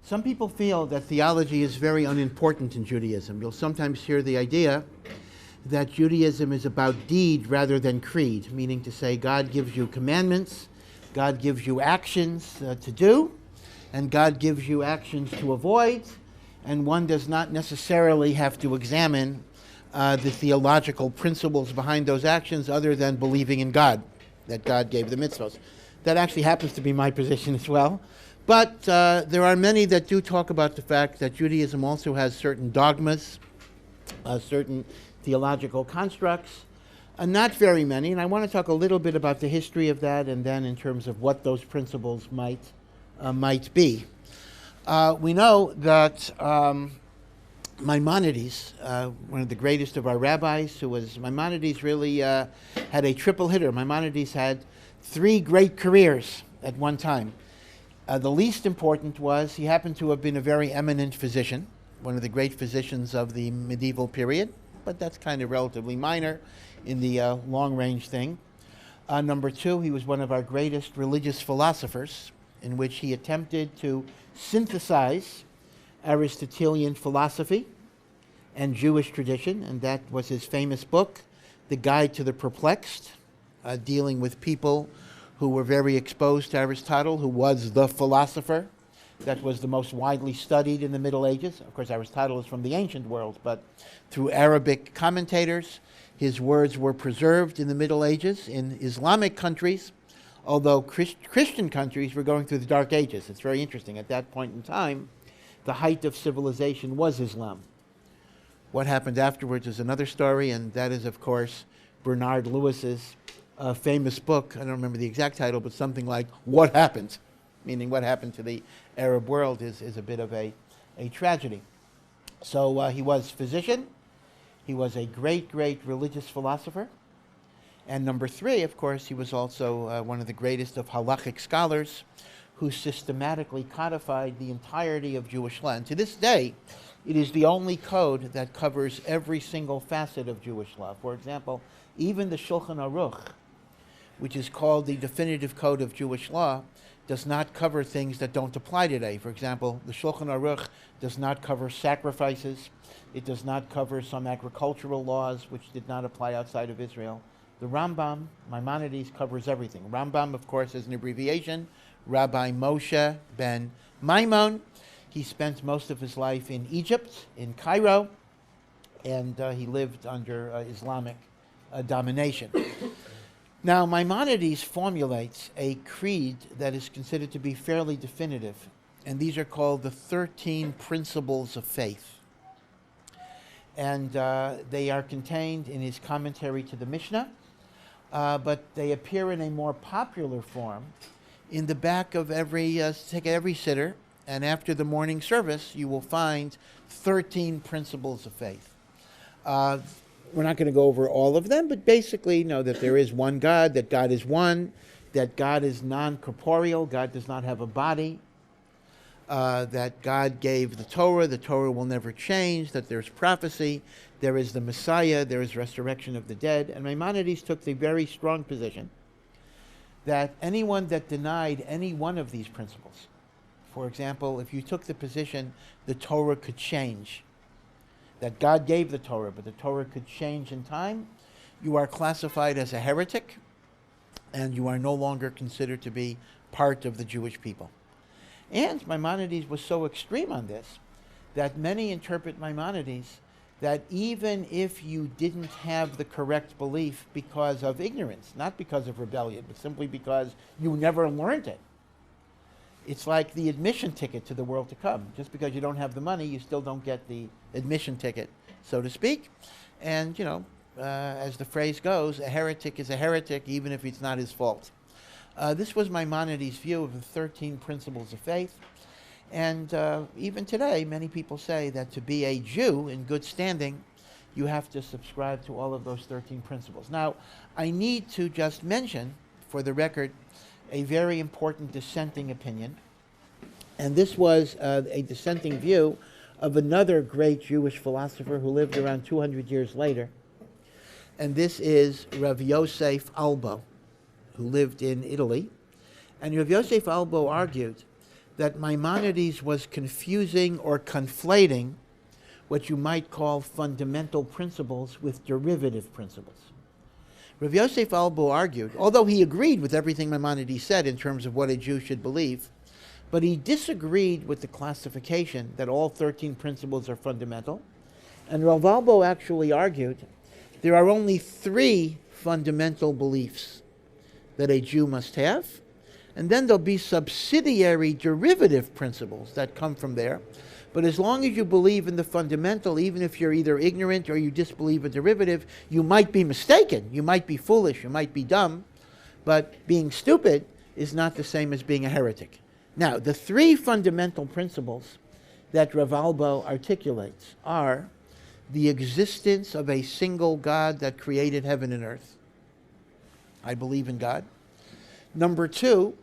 Some people feel that theology is very unimportant in Judaism. You'll sometimes hear the idea that Judaism is about deed rather than creed, meaning to say God gives you commandments, God gives you actions to do, and God gives you actions to avoid, and one does not necessarily have to examine the theological principles behind those actions other than believing in God, that God gave the mitzvahs. That actually happens to be my position as well. But there are many that do talk about the fact that Judaism also has certain dogmas, certain theological constructs, not very many. And I want to talk a little bit about the history of that and then in terms of what those principles might be. We know that Maimonides, one of the greatest of our rabbis, Maimonides really had a triple hitter. Maimonides had 3 great careers at one time. The least important was he happened to have been a very eminent physician, one of the great physicians of the medieval period, but that's kind of relatively minor in the long-range thing. Number 2, he was one of our greatest religious philosophers, in which he attempted to synthesize Aristotelian philosophy and Jewish tradition, and that was his famous book, The Guide to the Perplexed, dealing with people who were very exposed to Aristotle, who was the philosopher that was the most widely studied in the Middle Ages. Of course, Aristotle is from the ancient world, but through Arabic commentators, his words were preserved in the Middle Ages in Islamic countries, although Christian countries were going through the Dark Ages. It's very interesting. At that point in time, the height of civilization was Islam. What happened afterwards is another story, and that is, of course, Bernard Lewis's famous book. I don't remember the exact title, but something like What Happened, meaning what happened to the Arab world is a bit of a tragedy. So he was physician, he was a great religious philosopher, and number 3, of course, he was also one of the greatest of halachic scholars who systematically codified the entirety of Jewish law. And to this day, it is the only code that covers every single facet of Jewish law. For example, even the Shulchan Aruch, which is called the definitive code of Jewish law, does not cover things that don't apply today. For example, the Shulchan Aruch does not cover sacrifices. It does not cover some agricultural laws which did not apply outside of Israel. The Rambam, Maimonides, covers everything. Rambam, of course, is an abbreviation. Rabbi Moshe ben Maimon. He spent most of his life in Egypt, in Cairo, and he lived under Islamic domination. Now, Maimonides formulates a creed that is considered to be fairly definitive, and these are called the 13 Principles of Faith. And they are contained in his commentary to the Mishnah, but they appear in a more popular form in the back of every siddur, and after the morning service, you will find 13 Principles of Faith. We're not going to go over all of them, but basically know that there is one God, that God is one, that God is non-corporeal, God does not have a body, that God gave the Torah will never change, that there's prophecy, there is the Messiah, there is resurrection of the dead. And Maimonides took the very strong position that anyone that denied any one of these principles, for example, if you took the position the Torah could change, that God gave the Torah, but the Torah could change in time, you are classified as a heretic, and you are no longer considered to be part of the Jewish people. And Maimonides was so extreme on this that many interpret Maimonides that even if you didn't have the correct belief because of ignorance, not because of rebellion, but simply because you never learned it, It's like the admission ticket to the world to come. Just because you don't have the money, you still don't get the admission ticket, so to speak. And, as the phrase goes, a heretic is a heretic even if it's not his fault. This was Maimonides' view of the 13 principles of faith. And even today, many people say that to be a Jew in good standing, you have to subscribe to all of those 13 principles. Now, I need to just mention, for the record, a very important dissenting opinion. And this was a dissenting view of another great Jewish philosopher who lived around 200 years later. And this is Rav Yosef Albo, who lived in Italy. And Rav Yosef Albo argued that Maimonides was confusing or conflating what you might call fundamental principles with derivative principles. Rav Yosef Albo argued, although he agreed with everything Maimonides said in terms of what a Jew should believe, but he disagreed with the classification that all 13 principles are fundamental. And Rav Albo actually argued there are only 3 fundamental beliefs that a Jew must have, and then there'll be subsidiary derivative principles that come from there. But as long as you believe in the fundamental, even if you're either ignorant or you disbelieve a derivative, you might be mistaken, you might be foolish, you might be dumb, but being stupid is not the same as being a heretic. Now, the 3 fundamental principles that Rav Albo articulates are the existence of a single God that created heaven and earth. I believe in God. Number 2,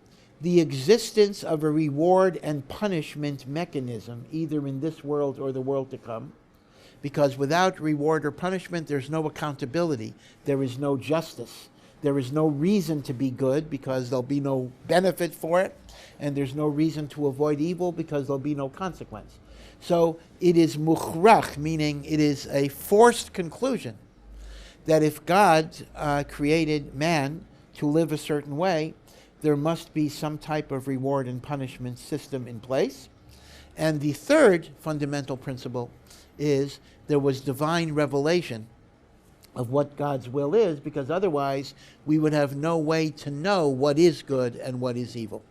the existence of a reward and punishment mechanism, either in this world or the world to come, because without reward or punishment, there's no accountability, there is no justice, there is no reason to be good because there'll be no benefit for it, and there's no reason to avoid evil because there'll be no consequence. So it is mukhrach, meaning it is a forced conclusion that if God created man to live a certain way, there must be some type of reward and punishment system in place. And the third fundamental principle is there was divine revelation of what God's will is, because otherwise we would have no way to know what is good and what is evil.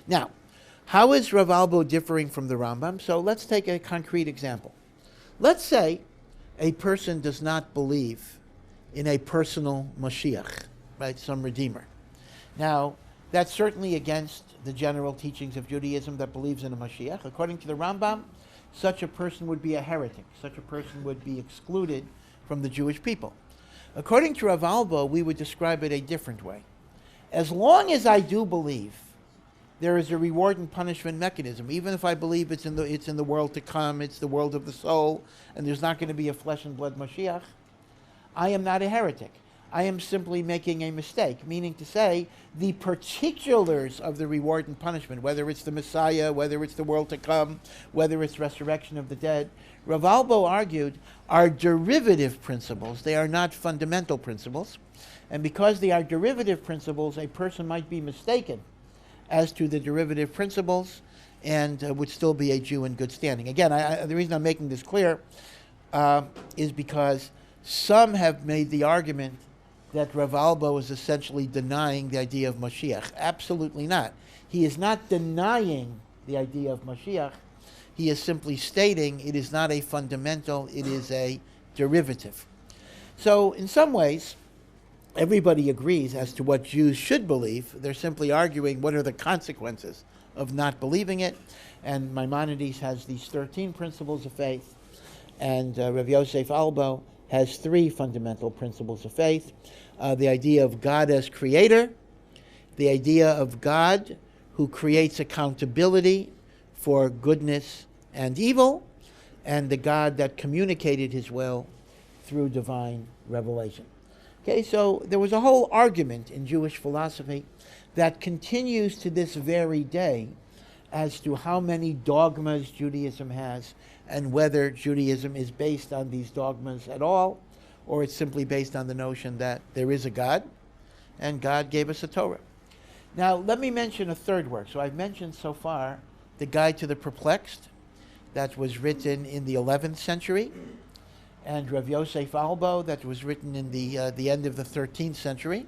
Now, how is Rav Albo differing from the Rambam? So let's take a concrete example. Let's say a person does not believe in a personal Mashiach, right, some Redeemer. Now, that's certainly against the general teachings of Judaism that believes in a Mashiach. According to the Rambam, such a person would be a heretic. Such a person would be excluded from the Jewish people. According to Rav Albo, we would describe it a different way. As long as I do believe there is a reward and punishment mechanism, even if I believe it's in the world to come, it's the world of the soul, and there's not going to be a flesh and blood Mashiach, I am not a heretic. I am simply making a mistake, meaning to say the particulars of the reward and punishment, whether it's the Messiah, whether it's the world to come, whether it's resurrection of the dead, Rav Albo argued are derivative principles. They are not fundamental principles. And because they are derivative principles, a person might be mistaken as to the derivative principles and would still be a Jew in good standing. Again, the reason I'm making this clear is because some have made the argument that Rav Albo is essentially denying the idea of Mashiach. Absolutely not. He is not denying the idea of Mashiach. He is simply stating it is not a fundamental, it is a derivative. So in some ways, everybody agrees as to what Jews should believe. They're simply arguing what are the consequences of not believing it. And Maimonides has these 13 principles of faith, and Rav Yosef Albo has 3 fundamental principles of faith. The idea of God as creator, the idea of God who creates accountability for goodness and evil, and the God that communicated his will through divine revelation. Okay, so there was a whole argument in Jewish philosophy that continues to this very day as to how many dogmas Judaism has and whether Judaism is based on these dogmas at all, or it's simply based on the notion that there is a God and God gave us a Torah. Now, let me mention a third work. So I've mentioned so far the Guide to the Perplexed that was written in the 11th century, and Rav Yosef Albo that was written in the end of the 13th century.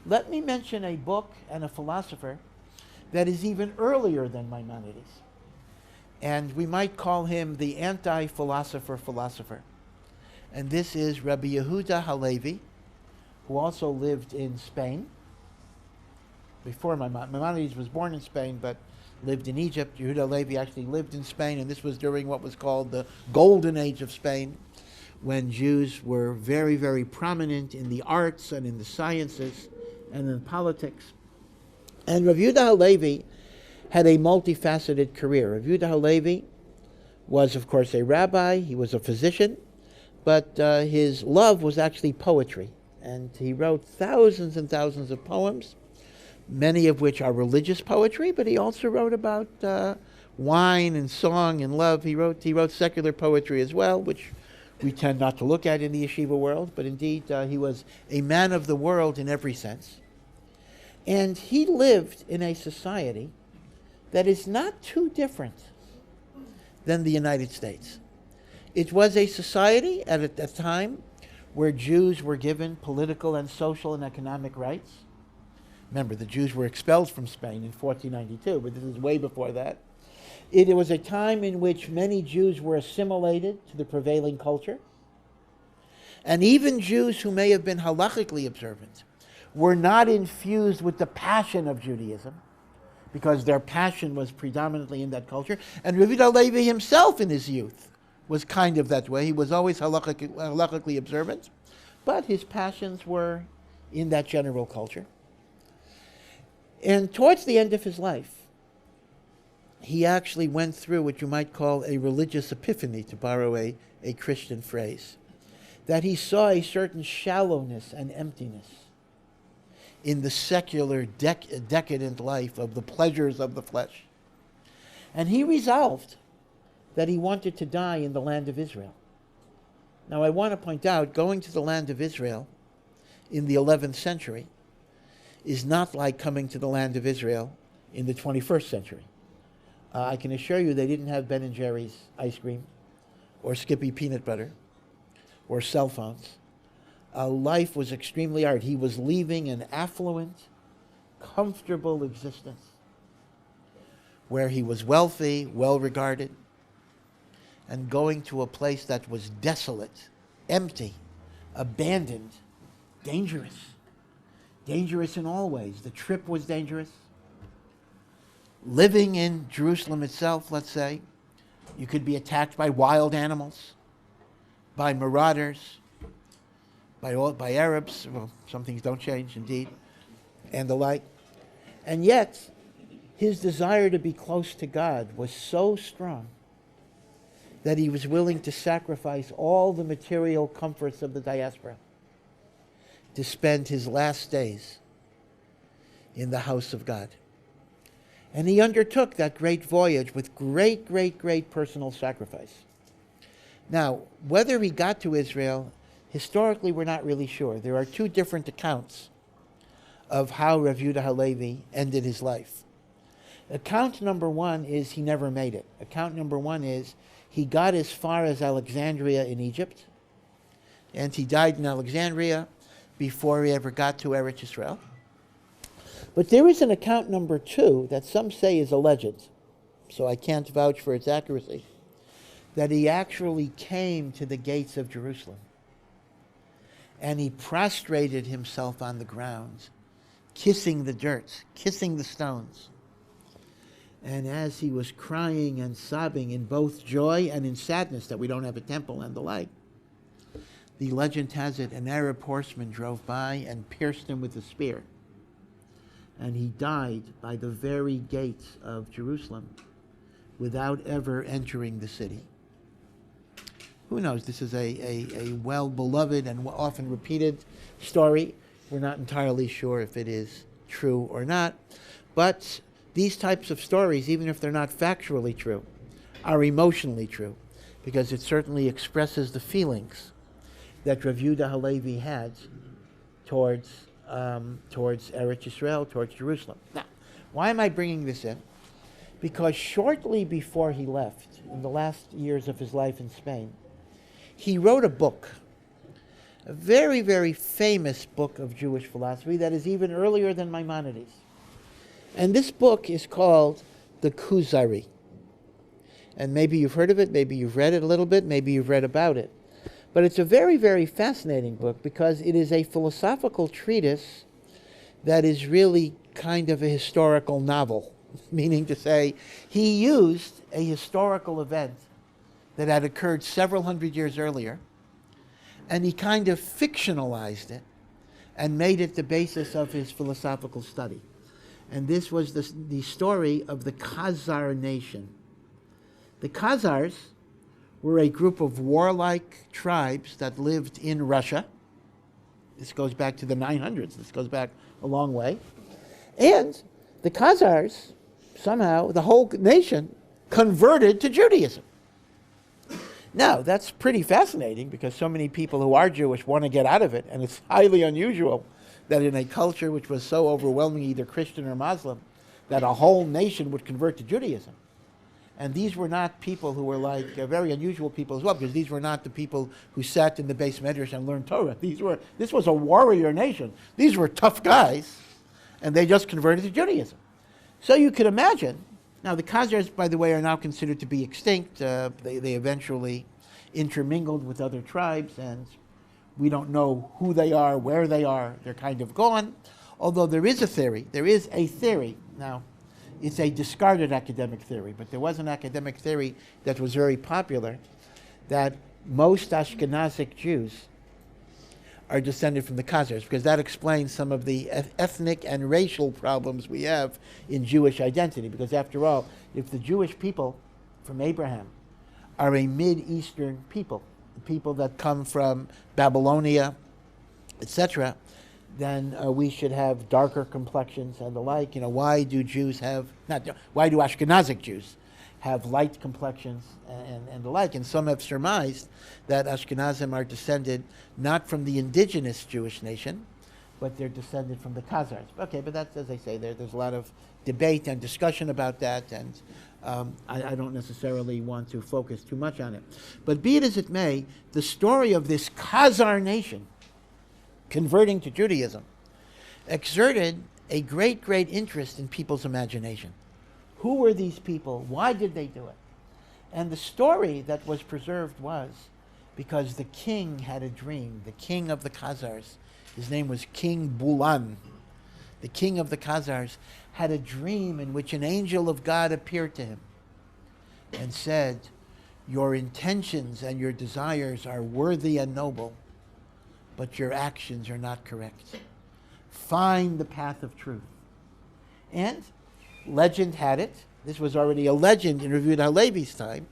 Let me mention a book and a philosopher that is even earlier than Maimonides. And we might call him the anti-philosopher. And this is Rabbi Yehuda Halevi, who also lived in Spain. Before Maimonides was born in Spain, but lived in Egypt. Yehuda Halevi actually lived in Spain, and this was during what was called the Golden Age of Spain, when Jews were very, very prominent in the arts and in the sciences and in politics. And Rabbi Yehuda Halevi had a multifaceted career. Rabbi Yehuda Halevi was, of course, a rabbi. He was a physician, but his love was actually poetry. And he wrote thousands and thousands of poems, many of which are religious poetry, but he also wrote about wine and song and love. He wrote secular poetry as well, which we tend not to look at in the yeshiva world, but indeed he was a man of the world in every sense. And he lived in a society that is not too different than the United States. It was a society at a time where Jews were given political and social and economic rights. Remember, the Jews were expelled from Spain in 1492, but this is way before that. It was a time in which many Jews were assimilated to the prevailing culture. And even Jews who may have been halachically observant were not infused with the passion of Judaism, because their passion was predominantly in that culture. And Rabbi Halevi himself in his youth was kind of that way. He was always halachically observant, but his passions were in that general culture. And towards the end of his life, he actually went through what you might call a religious epiphany, to borrow a Christian phrase, that he saw a certain shallowness and emptiness in the secular decadent life of the pleasures of the flesh. And he resolved that he wanted to die in the land of Israel. Now I want to point out, going to the land of Israel in the 11th century is not like coming to the land of Israel in the 21st century. I can assure you they didn't have Ben & Jerry's ice cream or Skippy peanut butter or cell phones. Life was extremely hard. He was leaving an affluent, comfortable existence where he was wealthy, well-regarded, and going to a place that was desolate, empty, abandoned, dangerous. Dangerous in all ways. The trip was dangerous. Living in Jerusalem itself, let's say, you could be attacked by wild animals, by marauders, by Arabs. Well, some things don't change, indeed, and the like. And yet, his desire to be close to God was so strong that he was willing to sacrifice all the material comforts of the diaspora to spend his last days in the house of God. And he undertook that great voyage with great, great, great personal sacrifice. Now, whether he got to Israel, historically we're not really sure. There are two different accounts of how Rav Yehuda Halevi ended his life. Account number one is he never made it. Account number one is he got as far as Alexandria in Egypt, and he died in Alexandria before he ever got to Eretz Yisrael. But there is an account number two that some say is a legend, so I can't vouch for its accuracy, that he actually came to the gates of Jerusalem and he prostrated himself on the ground, kissing the dirt, kissing the stones. And as he was crying and sobbing in both joy and in sadness that we don't have a temple and the like, the legend has it an Arab horseman drove by and pierced him with a spear. And he died by the very gates of Jerusalem without ever entering the city. Who knows? This is a well-beloved and often repeated story. We're not entirely sure if it is true or not. But these types of stories, even if they're not factually true, are emotionally true, because it certainly expresses the feelings that Rav Yehuda Halevi had towards Eretz Yisrael, towards Jerusalem. Now, why am I bringing this in? Because shortly before he left, in the last years of his life in Spain, he wrote a book, a very, very famous book of Jewish philosophy that is even earlier than Maimonides. And this book is called the Kuzari. And maybe you've heard of it, maybe you've read it a little bit, maybe you've read about it. But it's a very, very fascinating book because it is a philosophical treatise that is really kind of a historical novel, meaning to say he used a historical event that had occurred several hundred years earlier, and he kind of fictionalized it and made it the basis of his philosophical study. And this was the story of the Khazar nation. The Khazars were a group of warlike tribes that lived in Russia. This goes back to the 900s. This goes back a long way. And the Khazars, somehow, the whole nation, converted to Judaism. Now, that's pretty fascinating because so many people who are Jewish want to get out of it, and it's highly unusual that in a culture which was so overwhelmingly either Christian or Muslim, that a whole nation would convert to Judaism. And these were not people who were like very unusual people as well, because these were not the people who sat in the Beis Medrash and learned Torah. This was a warrior nation. These were tough guys, and they just converted to Judaism. So you could imagine. Now, the Khazars, by the way, are now considered to be extinct. They eventually intermingled with other tribes, and we don't know who they are, where they are. They're kind of gone. Although there is a theory. Now, it's a discarded academic theory, but there was an academic theory that was very popular, that most Ashkenazic Jews are descended from the Khazars, because that explains some of the ethnic and racial problems we have in Jewish identity. Because after all, if the Jewish people from Abraham are a Mid-Eastern people, the people that come from Babylonia, etc., then we should have darker complexions and the like. Why do Ashkenazic Jews have light complexions and the like? And some have surmised that Ashkenazim are descended not from the indigenous Jewish nation, but they're descended from the Khazars. Okay, but that's, as I say, there's a lot of debate and discussion about that, and I don't necessarily want to focus too much on it. But be it as it may, the story of this Khazar nation converting to Judaism exerted a great, great interest in people's imagination. Who were these people? Why did they do it? And the story that was preserved was because the king had a dream. The king of the Khazars, his name was King Bulan. The king of the Khazars had a dream in which an angel of God appeared to him and said, "Your intentions and your desires are worthy and noble, but your actions are not correct. Find the path of truth." And legend had it, this was already a legend in Rabbi Halevi's time,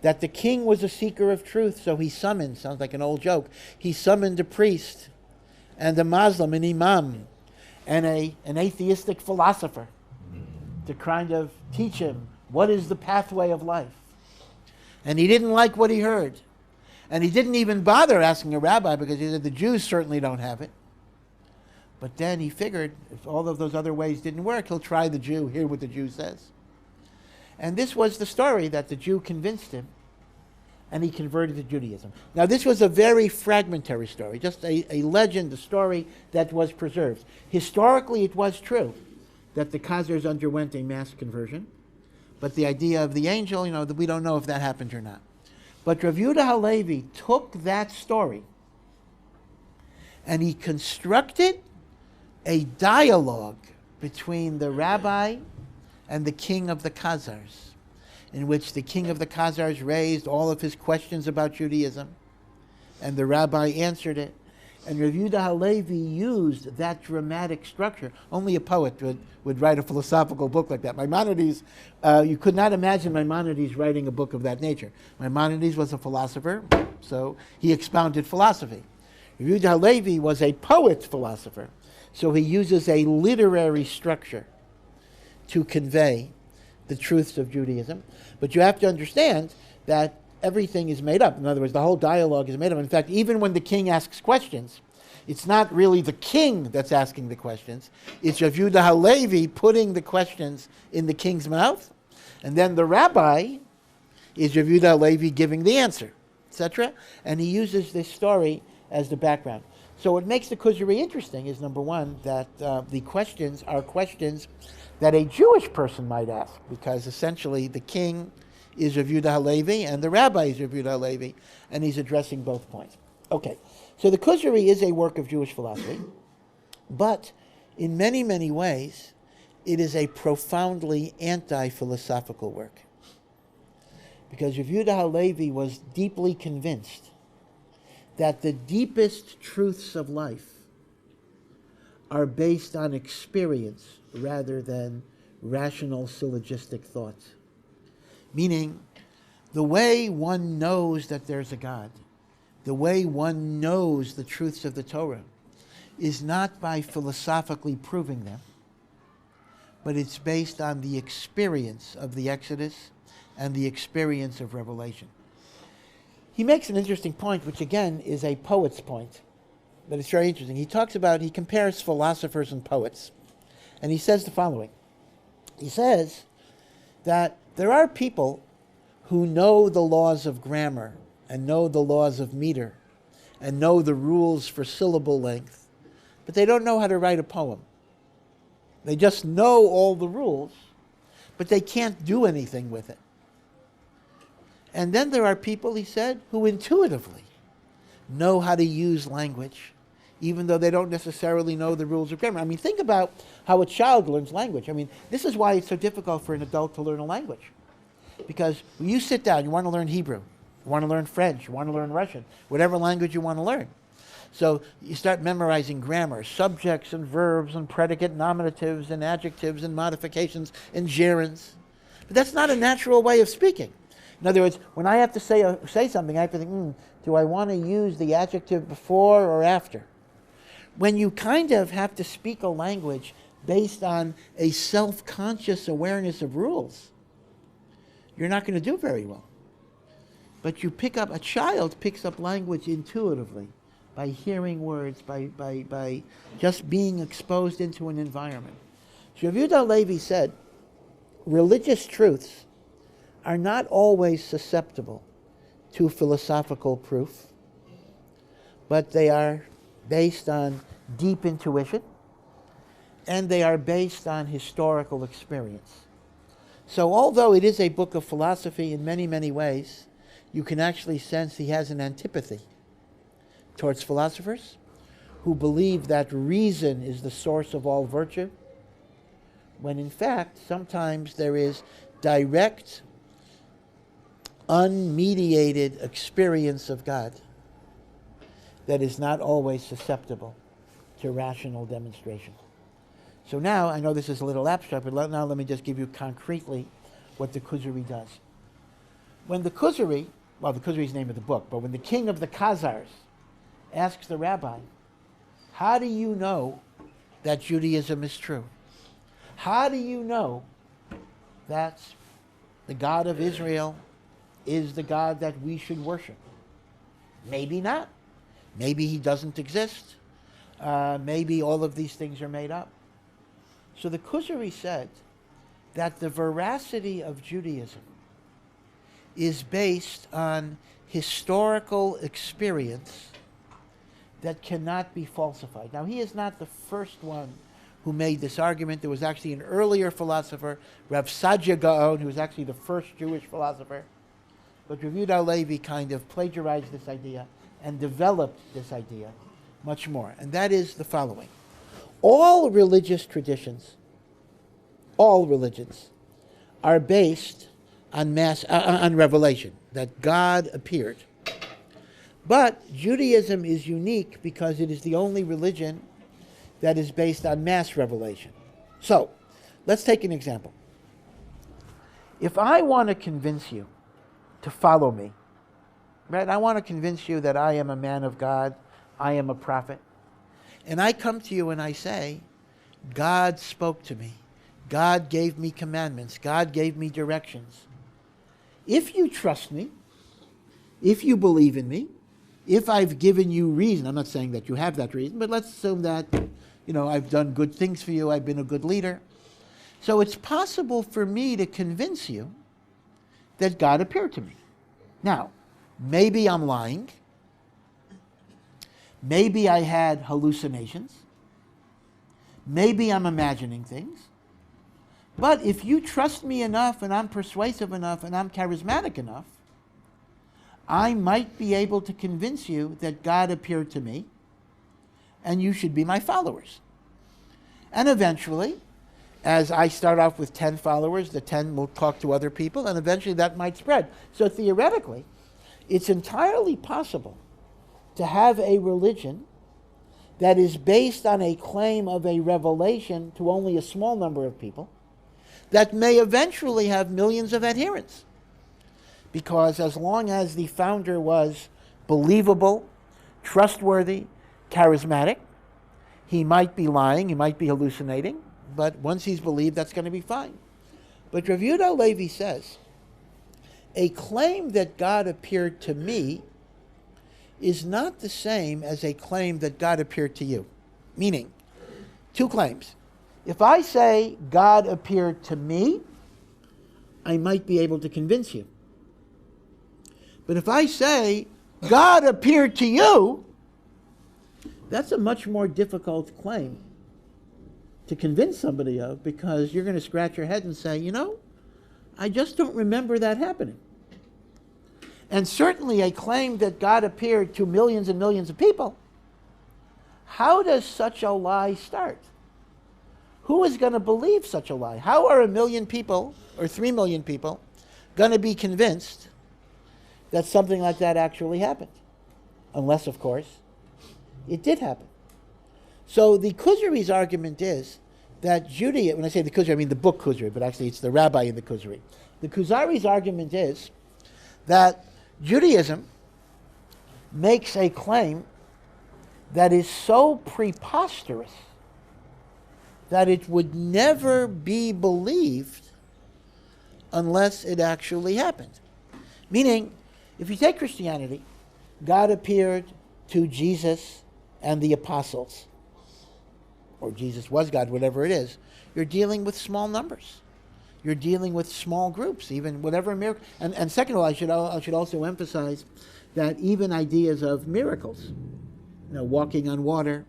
that the king was a seeker of truth, so he summoned, sounds like an old joke, he summoned a priest and a Muslim, an imam, and an atheistic philosopher to kind of teach him what is the pathway of life. And he didn't like what he heard. And he didn't even bother asking a rabbi because he said the Jews certainly don't have it. But then he figured if all of those other ways didn't work, he'll try the Jew, hear what the Jew says. And this was the story that the Jew convinced him, and he converted to Judaism. Now this was a very fragmentary story, just a legend, a story that was preserved. Historically it was true that the Khazars underwent a mass conversion, but the idea of the angel, that we don't know if that happened or not. But Rav Yehuda Halevi took that story and he constructed a dialogue between the rabbi and the king of the Khazars, in which the king of the Khazars raised all of his questions about Judaism, and the rabbi answered it. And Rav Yehuda Halevi used that dramatic structure. Only a poet would write a philosophical book like that. Maimonides, you could not imagine Maimonides writing a book of that nature. Maimonides was a philosopher, so he expounded philosophy. Rav Yehuda Halevi was a poet philosopher, so he uses a literary structure to convey the truths of Judaism. But you have to understand that everything is made up. In other words, the whole dialogue is made up. In fact, even when the king asks questions, it's not really the king that's asking the questions. It's Rav Yehuda Halevi putting the questions in the king's mouth, and then the rabbi is Rav Yehuda Halevi giving the answer, etc. And he uses this story as the background. So what makes the Kuzari interesting is, number one, that the questions are questions that a Jewish person might ask, because essentially the king is Yehuda Halevi and the rabbi is Yehuda Halevi, and he's addressing both points. Okay, so the Kuzari is a work of Jewish philosophy, but in many, many ways, it is a profoundly anti-philosophical work. Because Yehuda Halevi was deeply convinced that the deepest truths of life are based on experience rather than rational syllogistic thought. Meaning, the way one knows that there's a God, the way one knows the truths of the Torah, is not by philosophically proving them, but it's based on the experience of the Exodus and the experience of Revelation. He makes an interesting point, which again is a poet's point, but it's very interesting. He compares philosophers and poets, and he says the following. He says that there are people who know the laws of grammar and know the laws of meter and know the rules for syllable length, but they don't know how to write a poem. They just know all the rules, but they can't do anything with it. And then there are people, he said, who intuitively know how to use language, even though they don't necessarily know the rules of grammar. I mean, think about how a child learns language. I mean, this is why it's so difficult for an adult to learn a language. Because when you sit down, you want to learn Hebrew, you want to learn French, you want to learn Russian, whatever language you want to learn. So you start memorizing grammar, subjects and verbs and predicate nominatives and adjectives and modifications and gerunds. But that's not a natural way of speaking. In other words, when I have to say something, I have to think, do I want to use the adjective before or after? When you kind of have to speak a language based on a self-conscious awareness of rules, you're not going to do very well. But a child picks up language intuitively by hearing words, by just being exposed into an environment. So Yehuda Halevi said, religious truths are not always susceptible to philosophical proof, but they are based on deep intuition, and they are based on historical experience. So although it is a book of philosophy in many, many ways, you can actually sense he has an antipathy towards philosophers who believe that reason is the source of all virtue, when in fact sometimes there is direct, unmediated experience of God that is not always susceptible to rational demonstration. So now, I know this is a little abstract, but now let me just give you concretely what the Kuzari does. When the Kuzari, well, the Kuzari is the name of the book, but when the king of the Khazars asks the rabbi, how do you know that Judaism is true? How do you know that the God of Israel is the God that we should worship? Maybe not. Maybe he doesn't exist. Maybe all of these things are made up. So the Kuzari said that the veracity of Judaism is based on historical experience that cannot be falsified. Now, he is not the first one who made this argument. There was actually an earlier philosopher, Rav Sadia Gaon, who was actually the first Jewish philosopher. But Yehuda Halevi kind of plagiarized this idea and developed this idea much more. And that is the following. All religious traditions, all religions, are based on on revelation, that God appeared. But Judaism is unique because it is the only religion that is based on mass revelation. So, let's take an example. If I want to convince you to follow me, right? I want to convince you that I am a man of God, I am a prophet. And I come to you and I say, God spoke to me. God gave me commandments. God gave me directions. If you trust me, if you believe in me, if I've given you reason, I'm not saying that you have that reason, but let's assume that, I've done good things for you, I've been a good leader. So it's possible for me to convince you that God appeared to me. Now, maybe I'm lying. Maybe I had hallucinations. Maybe I'm imagining things. But if you trust me enough and I'm persuasive enough and I'm charismatic enough, I might be able to convince you that God appeared to me and you should be my followers. And eventually, as I start off with 10 followers, the 10 will talk to other people, and eventually that might spread. So theoretically, it's entirely possible to have a religion that is based on a claim of a revelation to only a small number of people that may eventually have millions of adherents. Because as long as the founder was believable, trustworthy, charismatic, he might be lying, he might be hallucinating, but once he's believed, that's going to be fine. But Rav Yehuda Halevi says, a claim that God appeared to me is not the same as a claim that God appeared to you. Meaning, two claims. If I say God appeared to me, I might be able to convince you. But if I say God appeared to you, that's a much more difficult claim to convince somebody of, because you're going to scratch your head and say, you know, I just don't remember that happening. And certainly a claim that God appeared to millions and millions of people, how does such a lie start? Who is going to believe such a lie? How are 1 million people or 3 million people going to be convinced that something like that actually happened? Unless, of course, it did happen. So the Kuzari's argument is that Judaism, when I say the Kuzari, I mean the book Kuzari, but actually it's the Rabbi in the Kuzari. The Kuzari's argument is that Judaism makes a claim that is so preposterous that it would never be believed unless it actually happened. Meaning, if you take Christianity, God appeared to Jesus and the apostles, or Jesus was God, whatever it is, you're dealing with small numbers. You're dealing with small groups, even whatever miracle. And second of all, I should also emphasize that even ideas of miracles, you know, walking on water,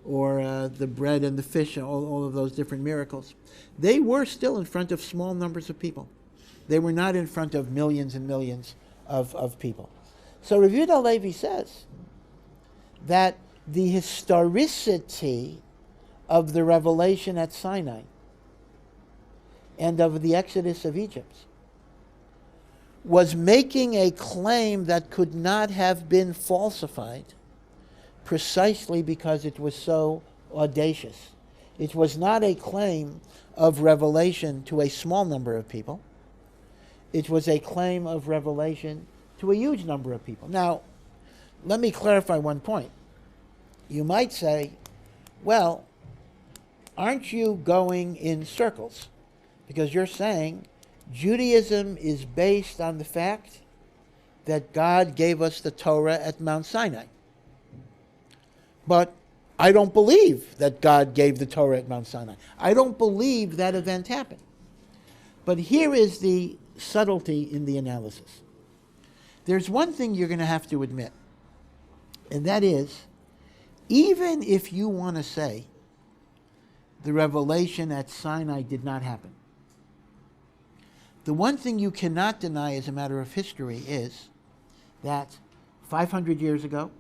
or the bread and the fish, and all of those different miracles, they were still in front of small numbers of people. They were not in front of millions and millions of people. So Rav Yehuda Halevi says that the historicity of the revelation at Sinai and of the Exodus of Egypt was making a claim that could not have been falsified precisely because it was so audacious. It was not a claim of revelation to a small number of people. It was a claim of revelation to a huge number of people. Now, let me clarify one point. You might say, well, aren't you going in circles? Because you're saying Judaism is based on the fact that God gave us the Torah at Mount Sinai. But I don't believe that God gave the Torah at Mount Sinai. I don't believe that event happened. But here is the subtlety in the analysis. There's one thing you're going to have to admit, and that is, even if you want to say the revelation at Sinai did not happen, the one thing you cannot deny as a matter of history is that 500 years ago,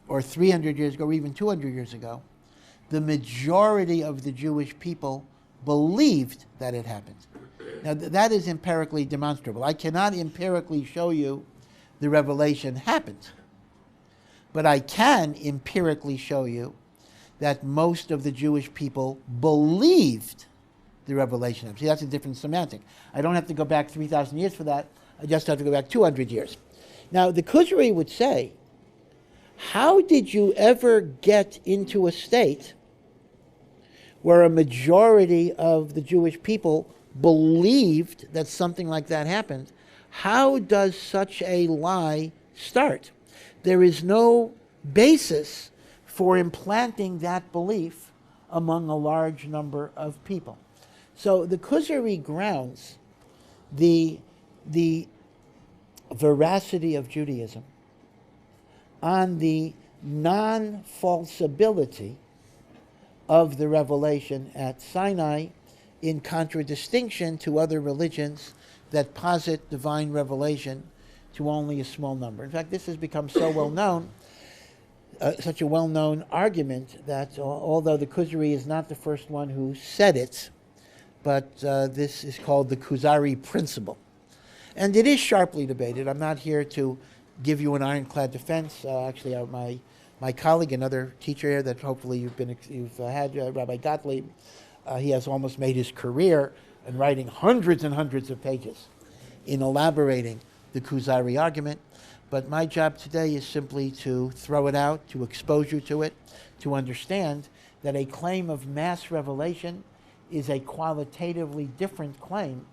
or 300 years ago, or even 200 years ago, the majority of the Jewish people believed that it happened. Now, that is empirically demonstrable. I cannot empirically show you the revelation happened, but I can empirically show you that most of the Jewish people believed the revelation happened. See, that's a different semantic. I don't have to go back 3,000 years for that. I just have to go back 200 years. Now, the Kuzari would say, how did you ever get into a state where a majority of the Jewish people believed that something like that happened? How does such a lie start? There is no basis for implanting that belief among a large number of people. So the Kuzari grounds the veracity of Judaism on the non-falsibility of the revelation at Sinai, in contradistinction to other religions that posit divine revelation to only a small number. In fact, this has become so well known, such a well-known argument, that although the Kuzari is not the first one who said it, but this is called the Kuzari principle. And it is sharply debated. I'm not here to give you an ironclad defense. Actually, my colleague, another teacher here that hopefully you've had, Rabbi Gottlieb, he has almost made his career in writing hundreds and hundreds of pages in elaborating the Kuzari argument. But my job today is simply to throw it out, to expose you to it, to understand that a claim of mass revelation is a qualitatively different claim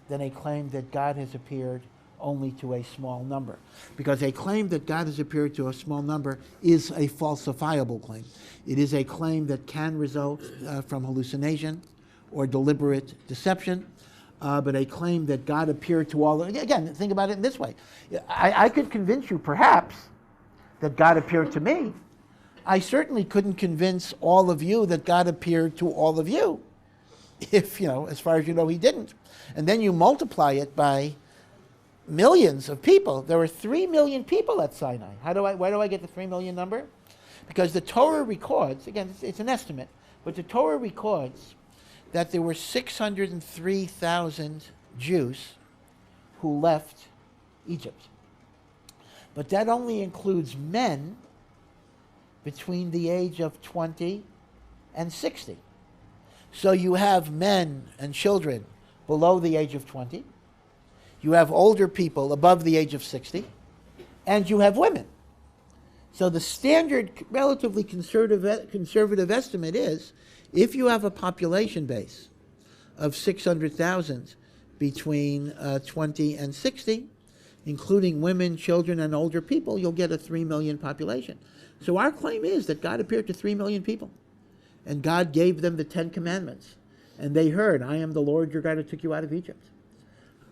than a claim that God has appeared only to a small number. Because a claim that God has appeared to a small number is a falsifiable claim. It is a claim that can result from hallucination or deliberate deception, but a claim that God appeared to all. Again, think about it in this way. I could convince you, perhaps, that God appeared to me. I certainly couldn't convince all of you that God appeared to all of you, if, as far as you know, he didn't. And then you multiply it by millions of people. There were 3 million people at Sinai. Why do I get the 3 million number? Because the Torah records, again, it's an estimate, but the Torah records that there were 603,000 Jews who left Egypt. But that only includes men between the age of 20 and 60. So you have men and children below the age of 20. You have older people above the age of 60, and you have women. So the standard, relatively conservative estimate is, if you have a population base of 600,000 between 20 and 60, including women, children, and older people, you'll get a 3 million population. So our claim is that God appeared to 3 million people, and God gave them the 10 commandments, and they heard, I am the Lord your God who took you out of Egypt.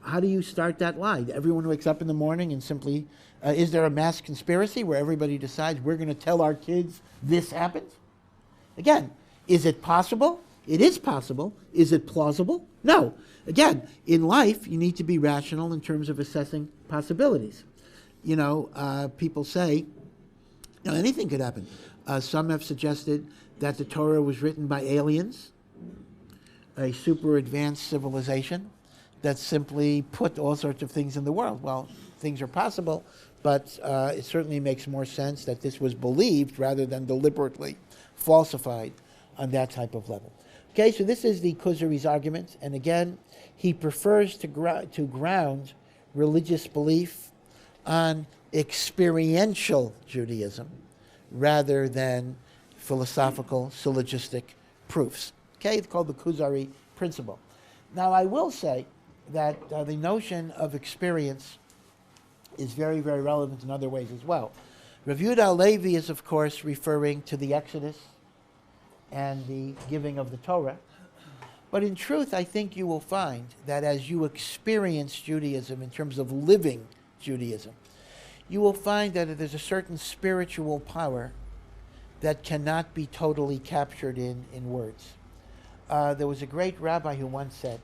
How do you start that lie? Everyone wakes up in the morning and simply, is there a mass conspiracy where everybody decides we're going to tell our kids this happened? Again, is it possible? It is possible. Is it plausible? No. Again, in life, you need to be rational in terms of assessing possibilities. People say, anything could happen. Some have suggested that the Torah was written by aliens, a super advanced civilization that simply put all sorts of things in the world. Well, things are possible, but it certainly makes more sense that this was believed rather than deliberately falsified on that type of level. Okay, so this is the Kuzari's argument, and again, he prefers to ground religious belief on experiential Judaism rather than philosophical syllogistic proofs. Okay, it's called the Kuzari principle. Now, I will say that the notion of experience is very, very relevant in other ways as well. Rav Yehuda Halevi is, of course, referring to the Exodus and the giving of the Torah. But in truth, I think you will find that as you experience Judaism in terms of living Judaism, you will find that there's a certain spiritual power that cannot be totally captured in words. There was a great rabbi who once said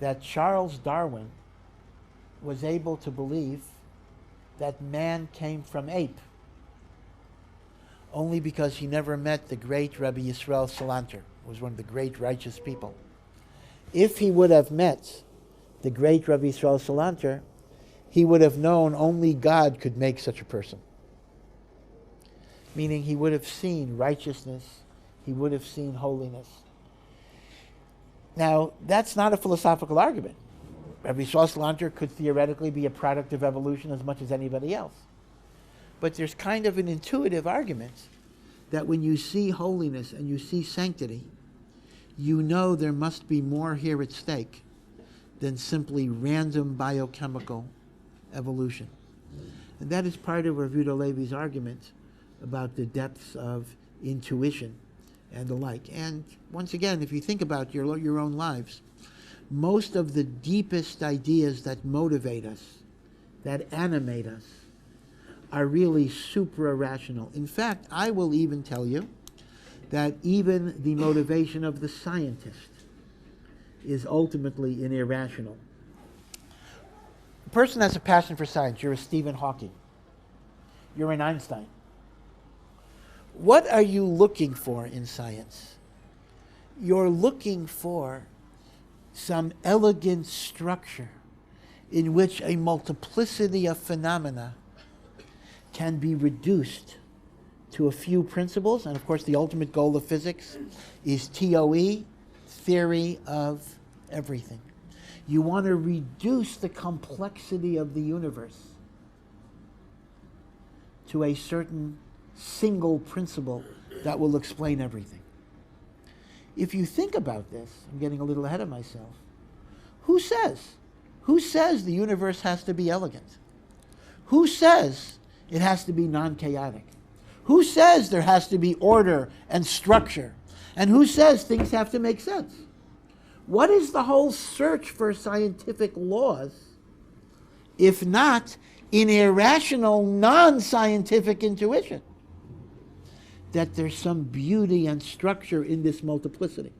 that Charles Darwin was able to believe that man came from ape only because he never met the great Rabbi Yisrael Salanter, who was one of the great righteous people. If he would have met the great Rabbi Yisrael Salanter, he would have known only God could make such a person. Meaning he would have seen righteousness, he would have seen holiness. Now, that's not a philosophical argument. Rabbi Yisrael Salanter could theoretically be a product of evolution as much as anybody else. But there's kind of an intuitive argument that when you see holiness and you see sanctity, you know there must be more here at stake than simply random biochemical evolution. And that is part of Rav Yehuda Halevi's argument about the depths of intuition and the like. And once again, if you think about your own lives, most of the deepest ideas that motivate us, that animate us, are really supra-rational. In fact, I will even tell you that even the motivation of the scientist is ultimately an irrational. A person has a passion for science. You're a Stephen Hawking. You're an Einstein. What are you looking for in science? You're looking for some elegant structure in which a multiplicity of phenomena can be reduced to a few principles. And of course, the ultimate goal of physics is TOE, theory of everything. You want to reduce the complexity of the universe to a certain single principle that will explain everything. If you think about this, I'm getting a little ahead of myself. Who says the universe has to be elegant? Who says it has to be non-chaotic? Who says there has to be order and structure? And who says things have to make sense? What is the whole search for scientific laws, if not an irrational, non-scientific intuition that there's some beauty and structure in this multiplicity?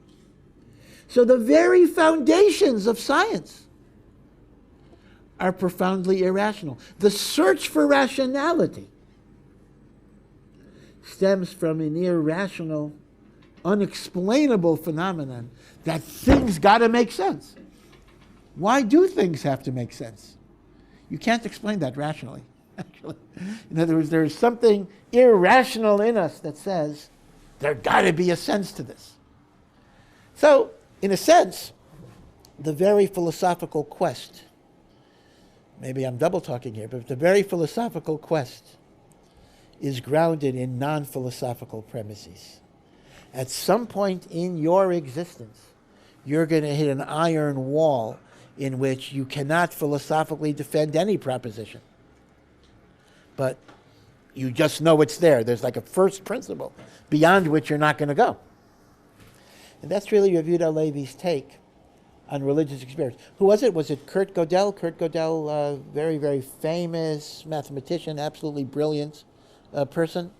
So the very foundations of science are profoundly irrational. The search for rationality stems from an irrational, unexplainable phenomenon that things got to make sense. Why do things have to make sense? You can't explain that rationally, actually. In other words, there's something irrational in us that says there got to be a sense to this. So, in a sense, the very philosophical quest, maybe I'm double talking here, but the very philosophical quest is grounded in non-philosophical premises. At some point in your existence, you're going to hit an iron wall in which you cannot philosophically defend any proposition. But you just know it's there. There's like a first principle beyond which you're not going to go. And that's really Yehuda Halevi's take on religious experience. Who was it? Was it Kurt Gödel? Kurt Gödel, very, very famous mathematician, absolutely brilliant person.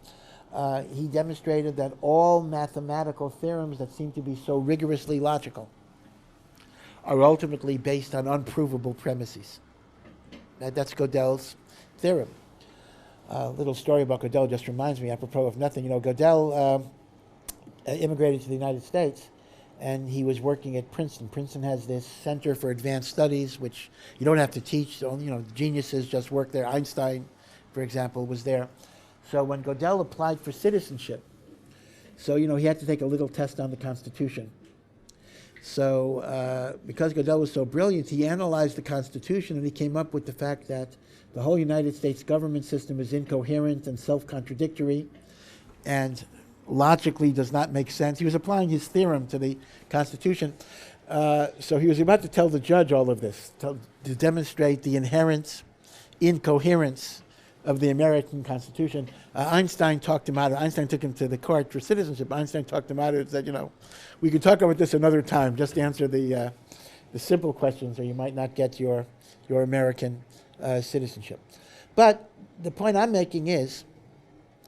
He demonstrated that all mathematical theorems that seem to be so rigorously logical are ultimately based on unprovable premises. That's Gödel's theorem. A little story about Gödel just reminds me, apropos of nothing. You know, Gödel immigrated to the United States, and he was working at Princeton. Princeton has this Center for Advanced Studies, which you don't have to teach. So, you know, geniuses just work there. Einstein, for example, was there. So when Gödel applied for citizenship, so, you know, he had to take a little test on the Constitution. So because Gödel was so brilliant, he analyzed the Constitution, and he came up with the fact that the whole United States government system is incoherent and self-contradictory and logically does not make sense. He was applying his theorem to the Constitution. So he was about to tell the judge all of this, to demonstrate the inherent incoherence of the American Constitution. Einstein talked him out of it. Einstein took him to the court for citizenship. Einstein talked him out of it and said, you know, we could talk about this another time. Just answer the simple questions, or you might not get your American citizenship. But the point I'm making is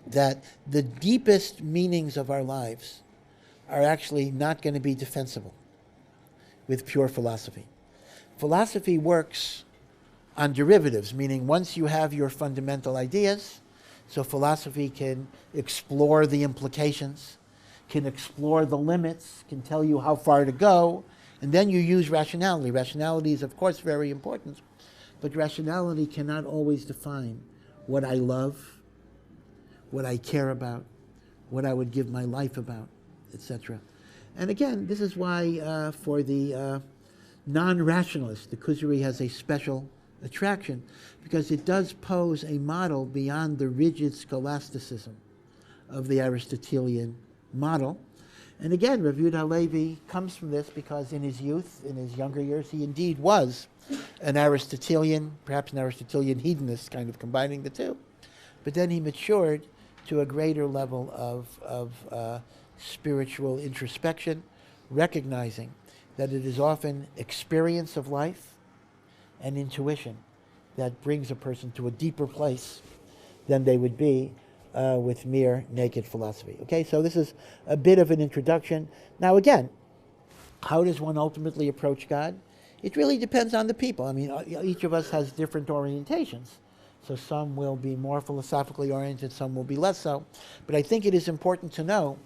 that the deepest meanings of our lives are actually not going to be defensible with pure philosophy. Philosophy works on derivatives, meaning once you have your fundamental ideas, so philosophy can explore the implications, can explore the limits, can tell you how far to go, and then you use rationality. Rationality is, of course, very important, but rationality cannot always define what I love, what I care about, what I would give my life about, etc. And again, this is why for the non-rationalist, the Kuzari has a special attraction, because it does pose a model beyond the rigid scholasticism of the Aristotelian model. And again, Rabbi Yehuda Halevi comes from this because in his youth, in his younger years, he indeed was an Aristotelian, perhaps an Aristotelian hedonist, kind of combining the two. But then he matured to a greater level of spiritual introspection, recognizing that it is often experience of life and intuition that brings a person to a deeper place than they would be with mere naked philosophy. Okay, so this is a bit of an introduction. Now again, how does one ultimately approach God? It really depends on the people. I mean, each of us has different orientations. So some will be more philosophically oriented, some will be less so. But I think it is important to know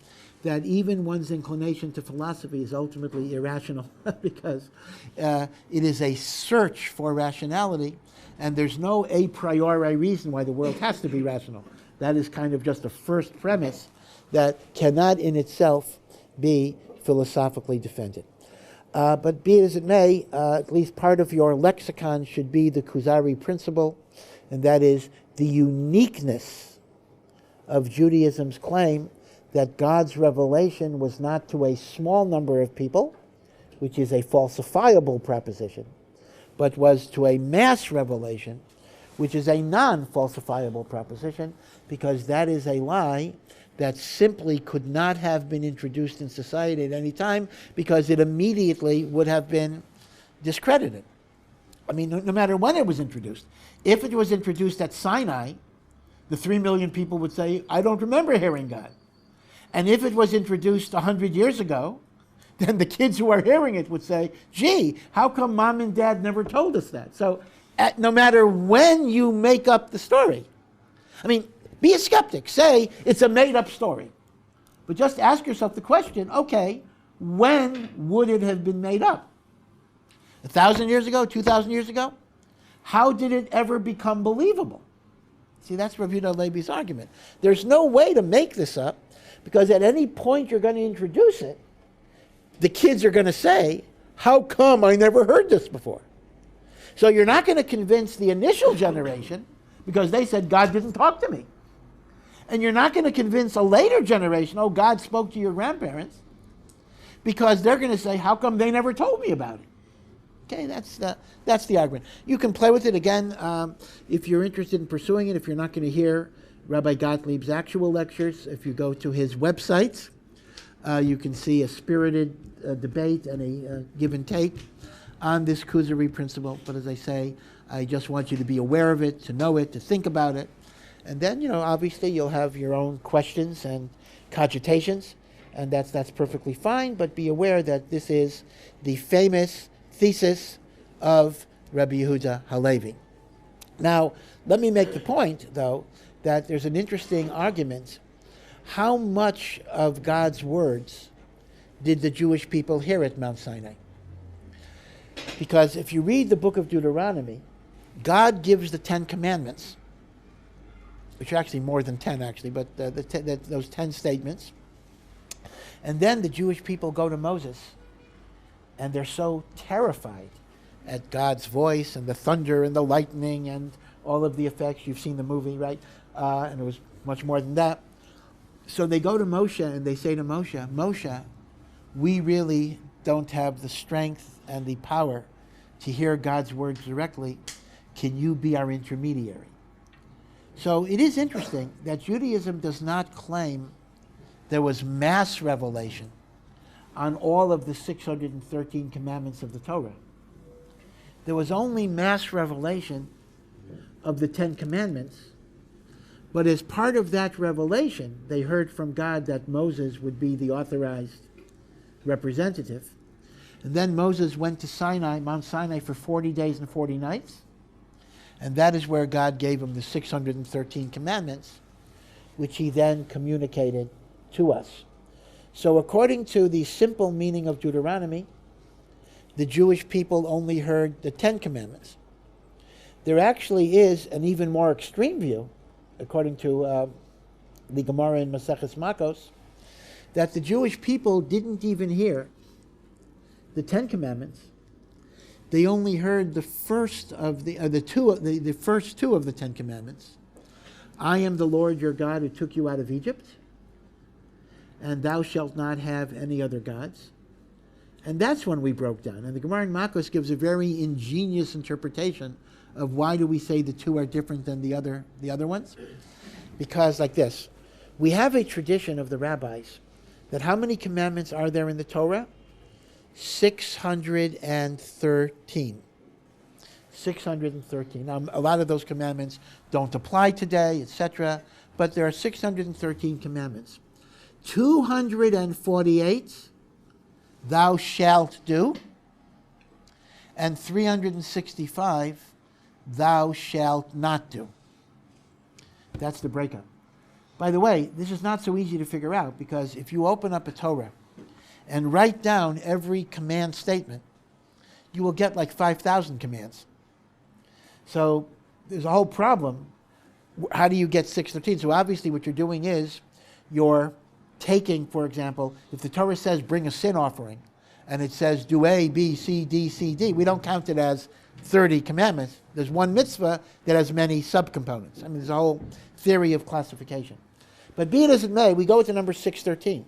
that even one's inclination to philosophy is ultimately irrational because it is a search for rationality, and there's no a priori reason why the world has to be rational. That is kind of just a first premise that cannot in itself be philosophically defended. But be it as it may, at least part of your lexicon should be the Kuzari principle, and that is the uniqueness of Judaism's claim that God's revelation was not to a small number of people, which is a falsifiable proposition, but was to a mass revelation, which is a non-falsifiable proposition, because that is a lie that simply could not have been introduced in society at any time because it immediately would have been discredited. I mean, no matter when it was introduced. If it was introduced at Sinai, the 3 million people would say, I don't remember hearing God. And if it was introduced 100 years ago, then the kids who are hearing it would say, gee, how come mom and dad never told us that? So no matter when you make up the story, I mean, be a skeptic. Say it's a made-up story. But just ask yourself the question, okay, when would it have been made up? 1,000 years ago? 2,000 years ago? How did it ever become believable? See, that's Rabbi Halevi's argument. There's no way to make this up, because at any point you're going to introduce it, the kids are going to say, how come I never heard this before? So you're not going to convince the initial generation because they said, God didn't talk to me. And you're not going to convince a later generation, oh, God spoke to your grandparents, because they're going to say, how come they never told me about it? Okay, that's the argument. You can play with it again if you're interested in pursuing it. If you're not going to hear Rabbi Gottlieb's actual lectures, if you go to his websites, you can see a spirited debate and a give and take on this Kuzari principle. But as I say, I just want you to be aware of it, to know it, to think about it. And then, obviously you'll have your own questions and cogitations, and that's perfectly fine, but be aware that this is the famous thesis of Rabbi Yehuda Halevi. Now, let me make the point, though, that there's an interesting argument. How much of God's words did the Jewish people hear at Mount Sinai? Because if you read the book of Deuteronomy, God gives the 10 commandments, which are actually more than 10, actually, but those 10 statements. And then the Jewish people go to Moses, and they're so terrified at God's voice and the thunder and the lightning and all of the effects. You've seen the movie, right? And it was much more than that. So they go to Moshe and they say to Moshe, Moshe, we really don't have the strength and the power to hear God's words directly. Can you be our intermediary? So it is interesting that Judaism does not claim there was mass revelation on all of the 613 commandments of the Torah. There was only mass revelation of the 10 commandments, but as part of that revelation, they heard from God that Moses would be the authorized representative. And then Moses went to Sinai, Mount Sinai, for 40 days and 40 nights. And that is where God gave him the 613 commandments, which he then communicated to us. So according to the simple meaning of Deuteronomy, the Jewish people only heard the 10 commandments. There actually is an even more extreme view, according to the Gemara in Maseches Makos, that the Jewish people didn't even hear the 10 commandments. They only heard the first of the first two of the 10 commandments. I am the Lord your God who took you out of Egypt, and thou shalt not have any other gods. And that's when we broke down. And the Gemara in Makos gives a very ingenious interpretation of why do we say the two are different than the other ones. Because like this, we have a tradition of the rabbis that how many commandments are there in the Torah? 613. 613. Now, a lot of those commandments don't apply today, etc., but there are 613 commandments. 248 thou shalt do, and 365 thou shalt not do. That's the breakup. By the way, this is not so easy to figure out, because if you open up a Torah and write down every command statement, you will get like 5,000 commands. So there's a whole problem. How do you get 613? So obviously what you're doing is you're taking, for example, if the Torah says bring a sin offering, and it says do A, B, C, D, C, D, we don't count it as 30 commandments. There's one mitzvah that has many subcomponents. I mean, there's a whole theory of classification. But be it as it may, we go with the number 613.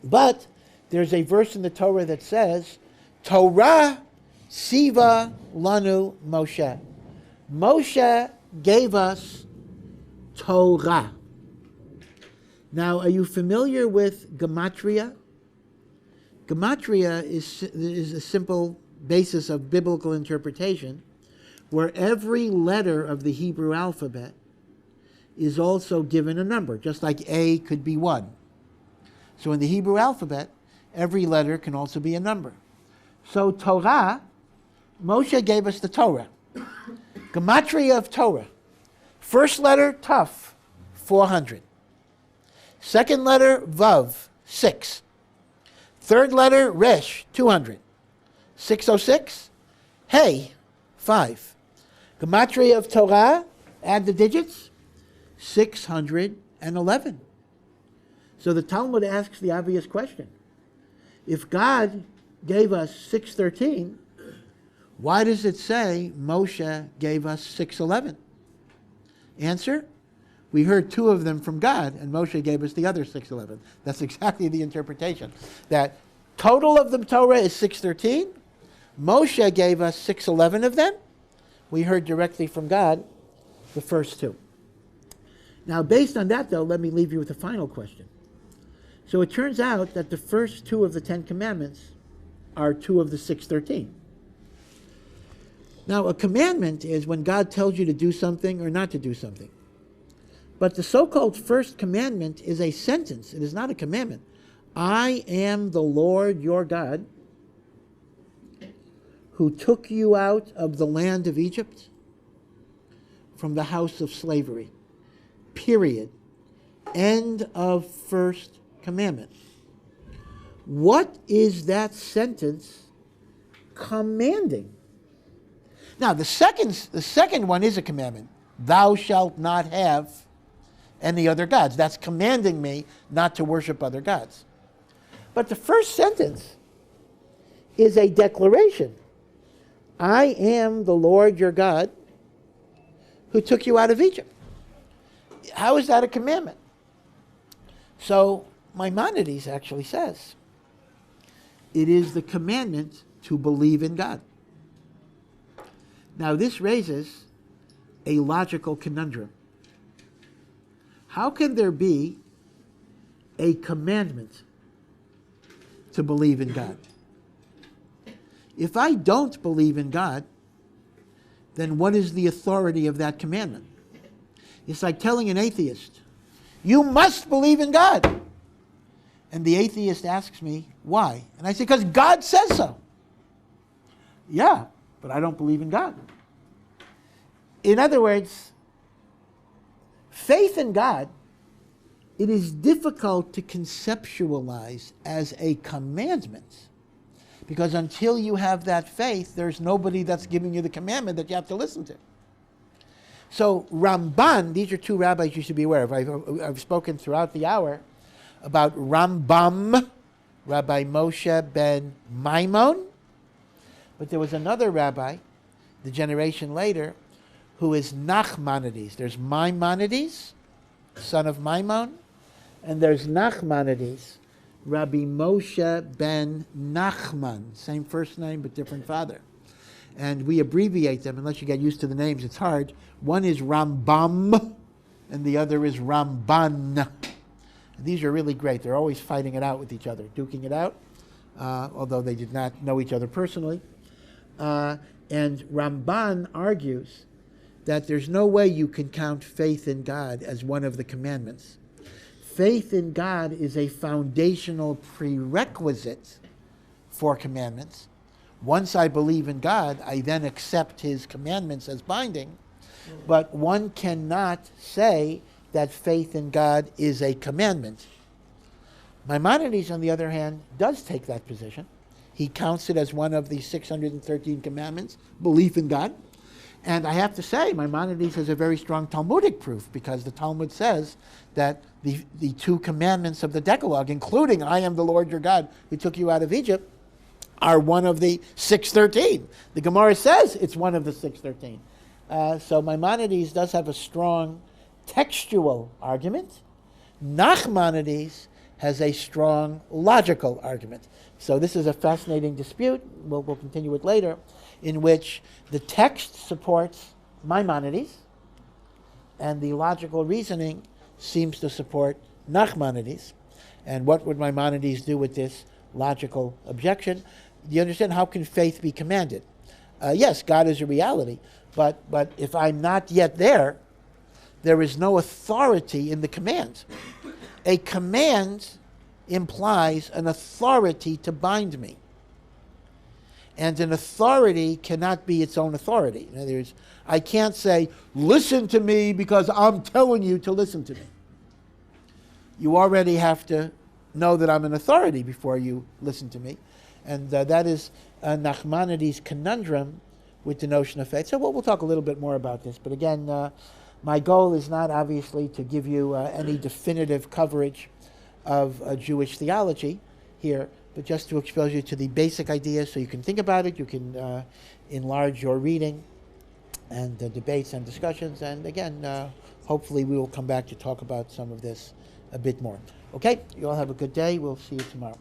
But there's a verse in the Torah that says, Torah siva lanu Moshe. Moshe gave us Torah. Now, are you familiar with gematria? Gematria is a simple basis of biblical interpretation, where every letter of the Hebrew alphabet is also given a number, just like A could be 1. So in the Hebrew alphabet, every letter can also be a number. So Torah, Moshe gave us the Torah. Gematria of Torah. First letter, Taf, 400. Second letter, Vav, 6. Third letter, Resh, 200. 606, Hey, 5. Gematria of Torah, add the digits, 611. So the Talmud asks the obvious question. If God gave us 613, why does it say Moshe gave us 611? Answer, we heard 2 of them from God, and Moshe gave us the other 611. That's exactly the interpretation. That total of the Torah is 613. Moshe gave us 611 of them. We heard directly from God the first 2. Now, based on that, though, let me leave you with a final question. So it turns out that the first 2 of the 10 commandments are 2 of the 613. Now, a commandment is when God tells you to do something or not to do something. But the so-called first commandment is a sentence. It is not a commandment. I am the Lord your God, who took you out of the land of Egypt from the house of slavery. Period. End of first commandment. What is that sentence commanding? Now, the second one is a commandment. Thou shalt not have any other gods. That's commanding me not to worship other gods. But the first sentence is a declaration. I am the Lord your God who took you out of Egypt. How is that a commandment? So Maimonides actually says it is the commandment to believe in God. Now this raises a logical conundrum. How can there be a commandment to believe in God? If I don't believe in God, then what is the authority of that commandment? It's like telling an atheist, you must believe in God. And the atheist asks me, why? And I say, because God says so. Yeah, but I don't believe in God. In other words, faith in God, it is difficult to conceptualize as a commandment. Because until you have that faith, there's nobody that's giving you the commandment that you have to listen to. So Ramban, these are 2 rabbis you should be aware of. I've spoken throughout the hour about Rambam, Rabbi Moshe ben Maimon. But there was another rabbi, the generation later, who is Nachmanides. There's Maimonides, son of Maimon, and there's Nachmanides, Rabbi Moshe ben Nachman, same first name but different father. And we abbreviate them, unless you get used to the names, it's hard. One is Rambam, and the other is Ramban. And these are really great. They're always fighting it out with each other, duking it out, although they did not know each other personally. And Ramban argues that there's no way you can count faith in God as one of the commandments. Faith in God is a foundational prerequisite for commandments. Once I believe in God, I then accept his commandments as binding. But one cannot say that faith in God is a commandment. Maimonides, on the other hand, does take that position. He counts it as one of the 613 commandments, belief in God. And I have to say, Maimonides has a very strong Talmudic proof, because the Talmud says that the two commandments of the Decalogue, including I am the Lord your God who took you out of Egypt, are one of the 613. The Gemara says it's one of the 613. So Maimonides does have a strong textual argument. Nachmanides has a strong logical argument. So this is a fascinating dispute, we'll continue it later, in which the text supports Maimonides and the logical reasoning seems to support Nachmanides. And what would Maimonides do with this logical objection? Do you understand? How can faith be commanded? Yes, God is a reality, but if I'm not yet there, there is no authority in the command. A command implies an authority to bind me. And an authority cannot be its own authority. In other words, I can't say, listen to me because I'm telling you to listen to me. You already have to know that I'm an authority before you listen to me. And that is Nachmanides' conundrum with the notion of faith. So we'll talk a little bit more about this. But again, my goal is not obviously to give you any definitive coverage of Jewish theology here, but just to expose you to the basic ideas so you can think about it, you can enlarge your reading and debates and discussions. And again, hopefully we will come back to talk about some of this a bit more. Okay, you all have a good day. We'll see you tomorrow.